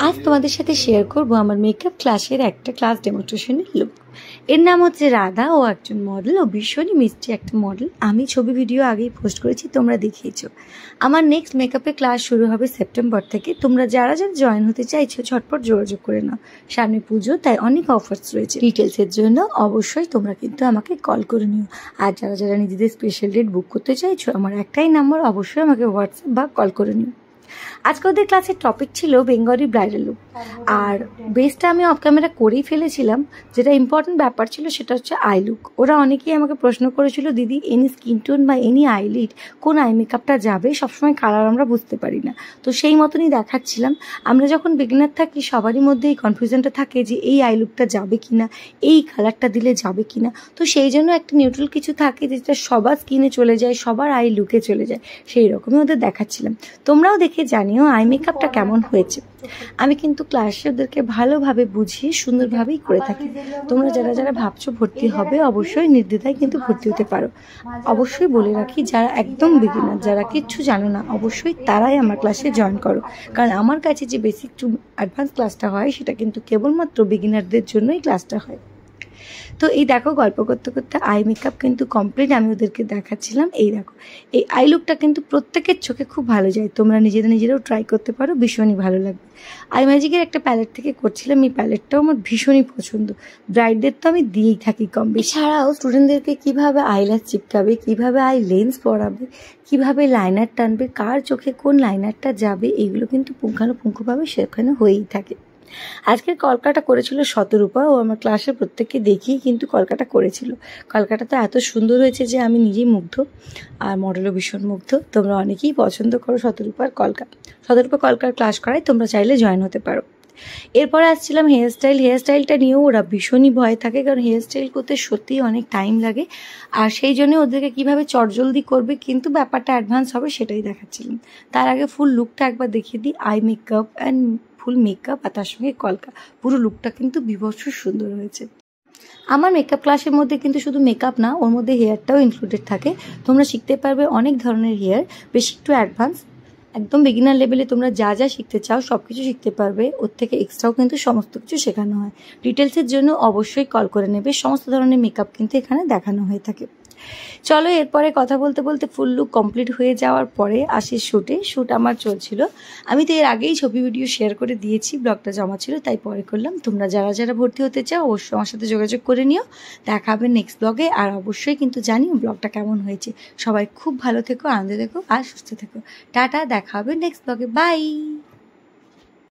আজ তোমাদের সাথে শেয়ার করব আমার মেকআপ ক্লাসের একটা ক্লাস ডেমনস্ট্রেশনের লুক। এর নাম হচ্ছে রাধা। ও একজন মডেল, ও ভীষণই মিষ্টি একটা মডেল। আমি ছবি ভিডিও আগেই পোস্ট করেছি, তোমরা দেখিয়েছো। আমার নেক্সট মেকআপের ক্লাস শুরু হবে সেপ্টেম্বর থেকে। তোমরা যারা যারা জয়েন হতে চাইছো ঝটপট যোগাযোগ করে নাও, সামনে পুজো, তাই অনেক অফার্স রয়েছে। ডিটেলসের জন্য অবশ্যই তোমরা কিন্তু আমাকে কল করে নিও। আর যারা যারা নিজেদের স্পেশাল ডেট বুক করতে চাইছো, আমার একটাই নাম্বার, অবশ্যই আমাকে হোয়াটসঅ্যাপ বা কল করে নিও। আজকে ওদের ক্লাসের টপিক ছিল বেঙ্গলি ব্রাইডাল লুক, আর বেসটা আমি অফ ক্যামেরা করেই ফেলেছিলাম। যেটা ইম্পর্টেন্ট ব্যাপার ছিল সেটা হচ্ছে আই লুক। ওরা অনেকেই আমাকে প্রশ্ন করেছিল, দিদি এনি স্কিন টোন বা এনি আইলিড, কোন আই মেকআপটা যাবে? সবসময় কালার আমরা বুঝতে পারি না, তো সেই মতনই দেখাচ্ছিলাম। আমরা যখন বিগিনার থাকি সবারই মধ্যে এই কনফিউশনটা থাকে যে এই আই লুকটা যাবে কিনা, এই কালারটা দিলে যাবে কিনা। তো সেই জন্য একটা নিউট্রাল কিছু থাকে যেটা সবার স্কিনে চলে যায়, সবার আই লুকে চলে যায়, সেই রকমই ওদের দেখাচ্ছিলাম। তোমরাও দেখে জানিও আই মেকআপটা কেমন হয়েছে। আমি কিন্তু ক্লাসে ওদেরকে ভালোভাবে বুঝিয়ে সুন্দরভাবেই করে থাকি। তোমরা যারা যারা ভাবছো ভর্তি হবে, অবশ্যই নির্দ্বিধায় কিন্তু ভর্তি হতে পারো। অবশ্যই বলে রাখি, যারা একদম বিগিনার, যারা কিচ্ছু জানো না, অবশ্যই তারাই আমার ক্লাসে জয়েন করো। কারণ আমার কাছে যে বেসিক টু অ্যাডভান্স ক্লাসটা হয় সেটা কিন্তু কেবলমাত্র বিগিনারদের জন্যই ক্লাসটা হয়। তো এই দেখো, গল্প করতে করতে আই মেকআপ কিন্তু কমপ্লিট আমি ওদেরকে দেখাচ্ছিলাম। এই দেখো, এই আই লুকটা কিন্তু প্রত্যেকের চোখে খুব ভালো যায়। তোমরা নিজেরাও ট্রাই করতে পারো, ভীষণই ভালো লাগবে। আই ম্যাজিকের একটা প্যালেট থেকে করছিলাম, এই প্যালেটটাও আমার ভীষণই পছন্দ। ব্রাইডদের তো আমি দিয়েই থাকি কম বেশি। এছাড়াও স্টুডেন্টদেরকে কীভাবে আইল্যাশ চিপকাবে, কীভাবে আই লেন্স পরাবে, কীভাবে লাইনার টানবে, কার চোখে কোন লাইনারটা যাবে, এইগুলো কিন্তু পুঙ্খানুপুঙ্খভাবে সেখানে হয়েই থাকে। আজকের কলকাটা করেছিল শতরূপা। ও আমার ক্লাসে প্রত্যেককে দেখিয়ে কিন্তু কলকাটা করেছিল। কলকাটা তো এত সুন্দর হয়েছে যে আমি নিজেই মুগ্ধ, আর মডেলও ভীষণ মুগ্ধ। তোমরা অনেকেই পছন্দ করো শতরূপা কলকার ক্লাস করায়, তোমরা চাইলে জয়েন হতে পারো। এরপরে আসছিলাম হেয়ারস্টাইলটা নিয়েও ওরা ভীষণই ভয় থাকে, কারণ হেয়ারস্টাইল করতে সত্যিই অনেক টাইম লাগে। আর সেই জন্য ওদেরকে কীভাবে চটজলদি করবে কিন্তু ব্যাপারটা অ্যাডভান্স হবে সেটাই দেখাচ্ছিলাম। তার আগে ফুল লুকটা একবার দেখিয়ে দিই। Eye makeup and full makeup আর তার সঙ্গে কলকা, পুরো লুকটা কিন্তু বিভৎস সুন্দর হয়েছে। আমার মেকআপ ক্লাসের মধ্যে কিন্তু শুধু মেকআপ না, ওর মধ্যে হেয়ারটাও ইনক্লুডেড থাকে। তোমরা শিখতে পারবে অনেক ধরনের হেয়ার, বেশি একটু অ্যাডভান্স, একদম বিগিনার লেভেলে তোমরা যা যা শিখতে চাও সব কিছু শিখতে পারবে। ওর থেকে এক্সট্রাও কিন্তু সমস্ত কিছু শেখানো হয়। ডিটেলসের জন্য অবশ্যই কল করে নেবে। সমস্ত ধরনের মেকআপ কিন্তু এখানে দেখানো হয়ে থাকে। চলো, এরপরে কথা বলতে বলতে ফুল লুক কমপ্লিট হয়ে যাওয়ার পরে আসি শ্যুট আমার চলছিল। আমি তো এর আগেই ছবি ভিডিও শেয়ার করে দিয়েছি, ব্লগটা জমা ছিল তাই পরে করলাম। তোমরা যারা যারা ভর্তি হতে চাও অবশ্যই আমার সাথে যোগাযোগ করে নিও। দেখা হবে নেক্সট ব্লগে। আর অবশ্যই কিন্তু জানিও ব্লগটা কেমন হয়েছে। সবাই খুব ভালো থেকো, আনন্দে থেকো আর সুস্থ থেকো। টাটা, দেখা হবে নেক্সট ব্লগে। বাই।